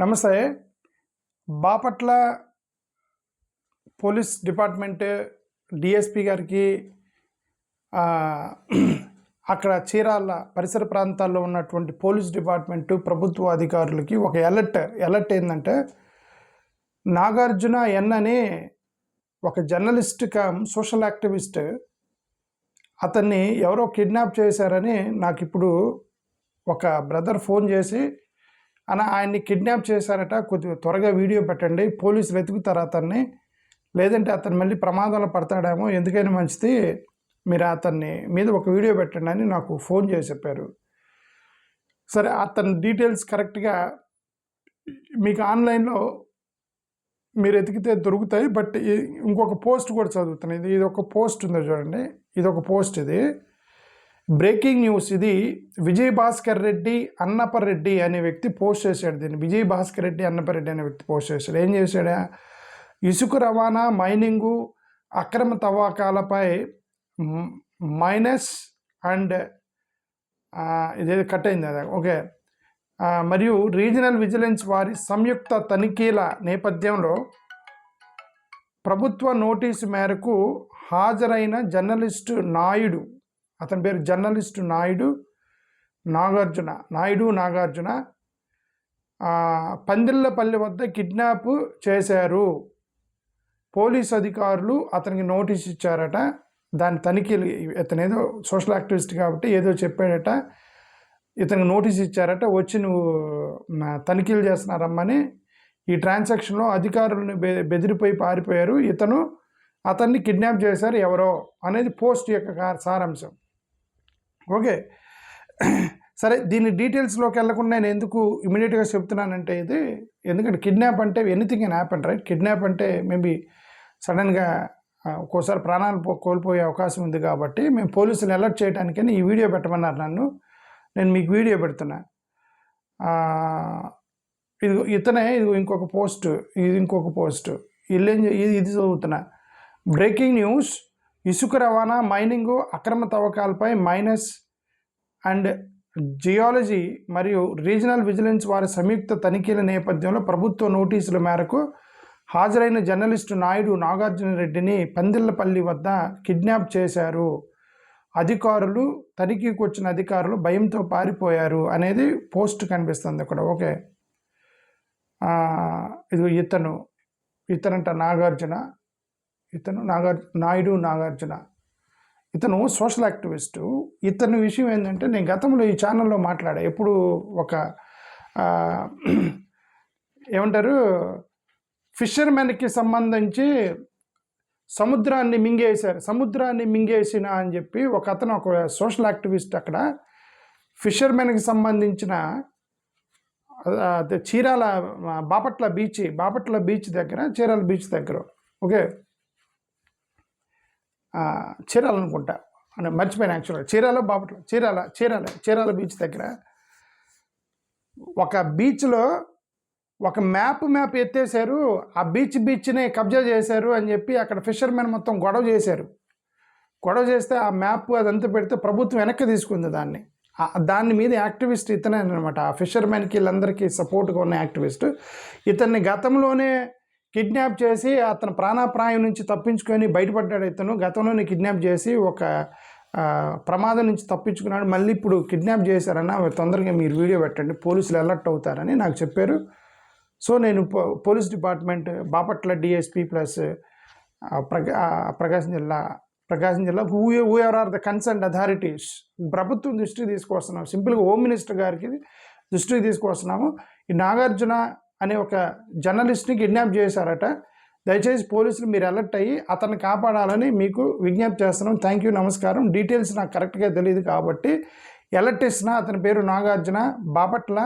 నమస్తే. Bapatla police department DSP గారికి అక్కడ చీరాల పరిసర ప్రాంతాల్లో ఉన్నటువంటి పోలీస్ డిపార్ట్మెంటు ప్రభుత్వ అధికారులకి ఒక అలర్ట్ ఏంటంటే, నాగార్జున ఎన్ అని ఒక జర్నలిస్ట్ కమ్ సోషల్ యాక్టివిస్ట్, అతన్ని ఎవరో కిడ్నాప్ చేశారని నాకు ఇప్పుడు ఒక బ్రదర్ ఫోన్ చేసి, ఆయన్ని కిడ్నాప్ చేశారట, కొద్దిగా త్వరగా వీడియో పెట్టండి, పోలీసులు వెతుకుతారు అతన్ని, లేదంటే అతను మళ్ళీ ప్రమాదంలో పడతాడేమో, ఎందుకైనా మంచిది మీరు అతన్ని మీద ఒక వీడియో పెట్టండి అని నాకు ఫోన్ చేసి చెప్పారు. సరే, అతని డీటెయిల్స్ కరెక్ట్గా మీకు ఆన్లైన్లో మీరు ఎతికితే దొరుకుతాయి. బట్ ఇంకొక పోస్ట్ కూడా చదువుతున్నాయి. ఇది ఒక పోస్ట్ ఉందో చూడండి, ఇది ఒక పోస్ట్. ఇది బ్రేకింగ్ న్యూస్. ఇది విజయ్ భాస్కర్ రెడ్డి అన్నపరెడ్డి అనే వ్యక్తి పోస్ట్ చేశాడు. దీన్ని విజయ్ భాస్కర్ రెడ్డి అన్నపరెడ్డి అనే వ్యక్తి పోస్ట్ చేశాడు. ఏం చేశాడా, ఇసుక రవాణా, మైనింగు, అక్రమ తవ్వకాలపై మైనస్ అండ్ ఇదేదో కట్ అయింది అదే ఓకే, మరియు రీజనల్ విజిలెన్స్ వారి సంయుక్త తనిఖీల నేపథ్యంలో ప్రభుత్వ నోటీసు మేరకు హాజరైన జర్నలిస్టు నాయుడు, అతని పేరు జర్నలిస్టు నాగార్జున పందిళ్ళపల్లి వద్ద కిడ్నాప్ చేశారు. పోలీస్ అధికారులు అతనికి నోటీస్ ఇచ్చారట. దాని తనిఖీలు, ఇతను ఏదో సోషల్ యాక్టివిస్ట్ కాబట్టి ఏదో చెప్పాడట, ఇతనికి నోటీస్ ఇచ్చారట, వచ్చి నువ్వు తనిఖీలు చేస్తున్నారమ్మని. ఈ ట్రాన్సాక్షన్లో అధికారులను బెదిరిపోయి పారిపోయారు, అతన్ని కిడ్నాప్ చేశారు ఎవరో అనేది పోస్ట్ యొక్క సారాంశం. ఓకే, సరే, దీని డీటెయిల్స్లోకి వెళ్ళకుండా నేను ఎందుకు ఇమీడియట్గా చెప్తున్నానంటే, ఇది ఎందుకంటే కిడ్నాప్ అంటే anything can happen, right? Kidnap అంటే మేబీ సడన్గా ఒక్కోసారి ప్రాణాలు కోల్పోయే అవకాశం ఉంది. కాబట్టి మేము పోలీసులు అలర్ట్ చేయడానికని ఈ వీడియో పెట్టమన్నారు నన్ను. నేను మీకు వీడియో పెడుతున్నా. ఇది ఇంకొక పోస్ట్ ఇది చదువుతున్నా. బ్రేకింగ్ న్యూస్, ఇసుక రవాణా, మైనింగు, అక్రమ తవ్వకాలపై మైనస్ అండ్ జియాలజీ మరియు రీజనల్ విజిలెన్స్ వారి సంయుక్త తనిఖీల నేపథ్యంలో ప్రభుత్వ నోటీసుల మేరకు హాజరైన జర్నలిస్టు నాగార్జున రెడ్డిని పందిళ్ళపల్లి వద్ద కిడ్నాప్ చేశారు. తనిఖీకి వచ్చిన అధికారులు భయంతో పారిపోయారు అనేది పోస్ట్ కనిపిస్తుంది అక్కడ. ఓకే, ఇది ఇతనంట నాగార్జున, నాగార్జున, ఇతను సోషల్ యాక్టివిస్టు. ఇతని విషయం ఏంటంటే, నేను గతంలో ఈ ఛానల్లో మాట్లాడా. ఎప్పుడు ఒక ఏమంటారు, ఫిషర్మెన్కి సంబంధించి సముద్రాన్ని మింగేసిన అని చెప్పి ఒక సోషల్ యాక్టివిస్ట్ అక్కడ ఫిషర్మెన్కి సంబంధించిన చీరాల బాపట్ల బీచ్ దగ్గర, చీరాల బీచ్ దగ్గర, ఓకే, చీరాల అనుకుంటా, అంటే మర్చిపోయాను యాక్చువల్గా, చీరాల బీచ్ దగ్గర ఒక బీచ్లో ఒక మ్యాప్ ఎత్తేసారు, ఆ బీచ్ని కబ్జా చేశారు అని చెప్పి అక్కడ ఫిషర్మెన్ మొత్తం గొడవ చేస్తే ఆ మ్యాప్ అదంతా పెడితే ప్రభుత్వం వెనక్కి తీసుకుంది దాని మీద యాక్టివిస్ట్ ఇతనే అనమాట. ఆ ఫిషర్మెన్కి వీళ్ళందరికీ సపోర్ట్గా ఉన్న యాక్టివిస్ట్. ఇతన్ని గతంలోనే కిడ్నాప్ చేసి అతను ప్రాణాపాయం నుంచి తప్పించుకొని బయటపడ్డాడు. ఇతను గతంలోనే కిడ్నాప్ చేసి ఒక ప్రమాదం నుంచి తప్పించుకున్నాడు. మళ్ళీ ఇప్పుడు కిడ్నాప్ చేశారన్న, తొందరగా మీరు వీడియో పెట్టండి, పోలీసులు అలర్ట్ అవుతారని నాకు చెప్పారు. సో నేను police department Bapatla DSP plus Prakasam జిల్లా whoever are the concerned authorities ప్రభుత్వం దృష్టికి తీసుకొస్తున్నాము. సింపుల్గా హోమ్ మినిస్టర్ గారికి దృష్టికి తీసుకొస్తున్నాము. ఈ నాగార్జున అనే ఒక జర్నలిస్ట్ని కిడ్నాప్ చేశారట. దయచేసి పోలీసులు మీరు అలర్ట్ అయ్యి అతన్ని కాపాడాలని మీకు విజ్ఞప్తి చేస్తున్నాం. థ్యాంక్ యూ, నమస్కారం. డీటెయిల్స్ నాకు కరెక్ట్గా తెలియదు కాబట్టి అలర్ట్ ఇస్తున్నా. అతని పేరు నాగార్జున, బాపట్ల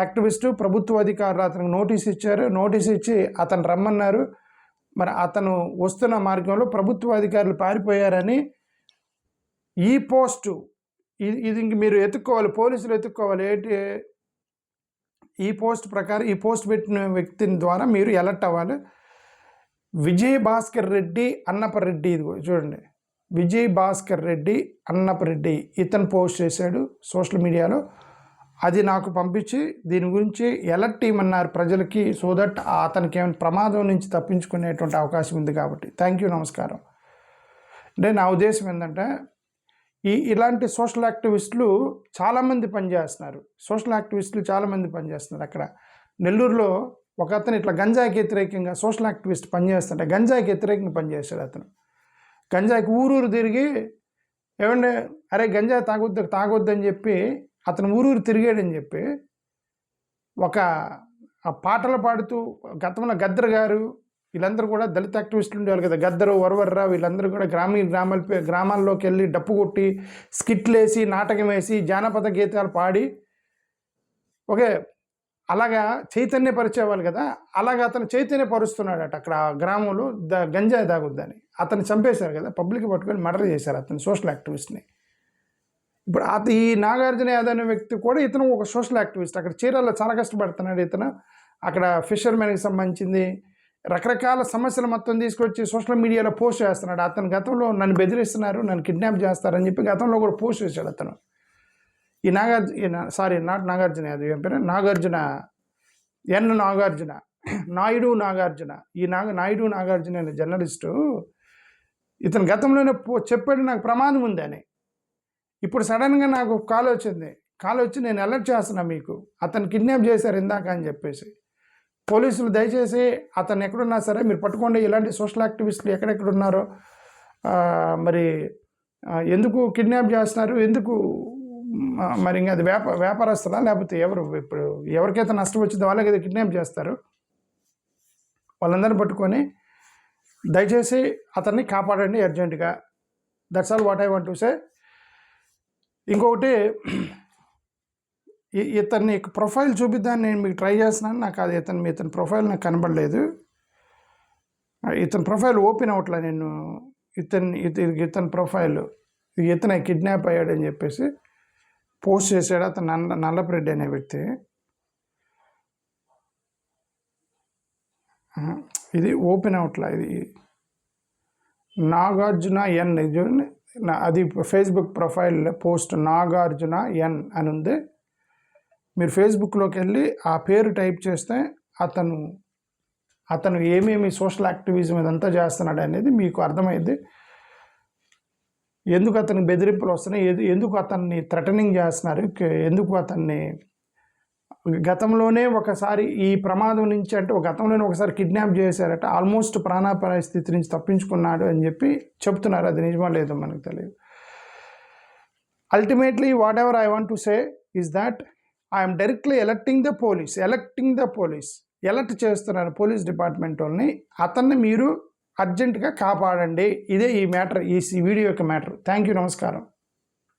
యాక్టివిస్టు. ప్రభుత్వ అధికారులు అతనికి నోటీస్ ఇచ్చి అతను రమ్మన్నారు. మరి అతను వస్తున్న మార్గంలో ప్రభుత్వ అధికారులు పారిపోయారని ఈ పోస్టు, ఇది ఇంక మీరు ఎత్తుక్కోవాలి, పోలీసులు ఎత్తుక్కోవాలి. ఏంటి ఈ పోస్ట్ ప్రకారం, ఈ పోస్ట్ పెట్టిన వ్యక్తిని ద్వారా మీరు అలర్ట్ అవ్వాలి. విజయ్ భాస్కర్ రెడ్డి అన్నపరెడ్డి, ఇది చూడండి, విజయ్ భాస్కర్ రెడ్డి అన్నపరెడ్డి, ఇతను పోస్ట్ చేశాడు సోషల్ మీడియాలో. అది నాకు పంపించి దీని గురించి అలర్ట్ ఇవ్వమన్నారు ప్రజలకి, సో దట్ అతనికి ఏమైనా ప్రమాదం నుంచి తప్పించుకునేటువంటి అవకాశం ఉంది కాబట్టి. థ్యాంక్ యూ, నమస్కారం. అంటే నా ఉద్దేశం ఏంటంటే, ఇలాంటి సోషల్ యాక్టివిస్టులు చాలామంది పనిచేస్తున్నారు. అక్కడ నెల్లూరులో ఒక అతను ఇట్లా గంజాయికి వ్యతిరేకంగా సోషల్ యాక్టివిస్ట్ పనిచేస్తుంటే గంజాయికి వ్యతిరేకంగా పనిచేస్తాడు అతను. గంజాయికి ఊరూరు తిరిగి ఏమంటే అరే గంజాయి తాగొద్దని చెప్పి అతను ఊరూరు తిరిగాడని చెప్పి ఒక పాటలు పాడుతూ, గతంలో గద్దర్ గారు వీళ్ళందరూ కూడా దళిత యాక్టివిస్టులు ఉండేవాళ్ళు కదా, గద్దరు, వరవర్రా, వీళ్ళందరూ కూడా గ్రామాల్లోకి వెళ్ళి డప్పు కొట్టి స్కిట్లు వేసి నాటకం వేసి జానపద గీతాలు పాడి ఓకే అలాగా చైతన్యపరిచేవాళ్ళు కదా. అలాగా అతను చైతన్యపరుస్తున్నాడట అక్కడ గ్రామంలో గంజాయి తాగొద్దని. అతన్ని చంపేశారు కదా, పబ్లిక్ పట్టుకొని మర్డర్ చేశారు అతను సోషల్ యాక్టివిస్ట్ని. ఇప్పుడు ఈ నాగార్జున యాదవ్ అనే వ్యక్తి కూడా ఇతను ఒక సోషల్ యాక్టివిస్ట్. అక్కడ చీరాల్లో చాలా కష్టపడుతున్నాడు ఇతను. అక్కడ ఫిషర్మెన్కి సంబంధించింది రకరకాల సమస్యలు మొత్తం తీసుకొచ్చి సోషల్ మీడియాలో పోస్ట్ చేస్తున్నాడు. అతను గతంలో నన్ను బెదిరిస్తున్నారు, నన్ను కిడ్నాప్ చేస్తారని చెప్పి గతంలో కూడా పోస్ట్ చేశాడు అతను. ఈ నాగార్జున యాదవ్ ఏం పేరు, నాగార్జున నాయుడు నాగార్జున. ఈ నాయుడు నాగార్జున అనే జర్నలిస్టు ఇతను గతంలోనే చెప్పాడు నాకు ప్రమాదం ఉంది అని. ఇప్పుడు సడన్గా నాకు కాల్ వచ్చి నేను అలర్ట్ చేస్తున్నా మీకు, అతను కిడ్నాప్ చేశారు ఇందాక అని చెప్పేసి. పోలీసులు దయచేసి అతను ఎక్కడున్నా సరే మీరు పట్టుకోండి. ఇలాంటి సోషల్ యాక్టివిస్టులు ఎక్కడెక్కడ ఉన్నారో మరి ఎందుకు కిడ్నాప్ చేస్తున్నారు, ఎందుకు మరి ఇంకా అది వ్యాపారస్తులా లేకపోతే ఎవరు? ఇప్పుడు ఎవరికైతే నష్టం వచ్చిందో వాళ్ళకి అయితే కిడ్నాప్ చేస్తారు. వాళ్ళందరినీ పట్టుకొని దయచేసి అతన్ని కాపాడండి అర్జెంటుగా. That's all what I want to say. ఇంకొకటి, ఇతన్ని ప్రొఫైల్ చూపిద్దాన్ని నేను మీకు ట్రై చేస్తున్నాను. నాకు అది ఇతని ప్రొఫైల్ నాకు కనబడలేదు. ఇతని ప్రొఫైల్ ఓపెన్ అవ్వట్లే. నేను ఇతని ప్రొఫైల్ ఇతనే కిడ్నాప్ అయ్యాడని చెప్పేసి పోస్ట్ చేశాడు అతను, నల్లపరెడ్డి అనే వ్యక్తి. ఇది ఓపెన్ అవ్వట్లే. ఇది నాగార్జున ఎన్, అది ఫేస్బుక్ ప్రొఫైల్ పోస్ట్ నాగార్జున ఎన్ అని ఉంది. మీరు ఫేస్బుక్లోకి వెళ్ళి ఆ పేరు టైప్ చేస్తే అతను ఏమేమి సోషల్ యాక్టివిజం ఇదంతా చేస్తున్నాడు అనేది మీకు అర్థమైంది. ఎందుకు అతనికి బెదిరింపులు వస్తున్నాయి, ఎందుకు అతన్ని థ్రెటనింగ్ చేస్తున్నారు, ఎందుకు అతన్ని గతంలోనే ఒకసారి ఈ ప్రమాదం నుంచి అంటే గతంలోనే ఒకసారి కిడ్నాప్ చేశారట, ఆల్మోస్ట్ ప్రాణాపాయ స్థితి నుంచి తప్పించుకున్నాడు అని చెప్పి చెప్తున్నారు. అది నిజమా లేదో మనకు తెలియదు. Ultimately what ever I want to say is that I'm directly electing the police. Elect చేస్తున్నారు పోలీస్ డిపార్ట్మెంట్ వాళ్ళని. అతన్ని మీరు అర్జెంటుగా కాపాడండి. ఇదే ఈ మ్యాటర్, ఈ వీడియో యొక్క మ్యాటర్. థ్యాంక్ యూ, నమస్కారం.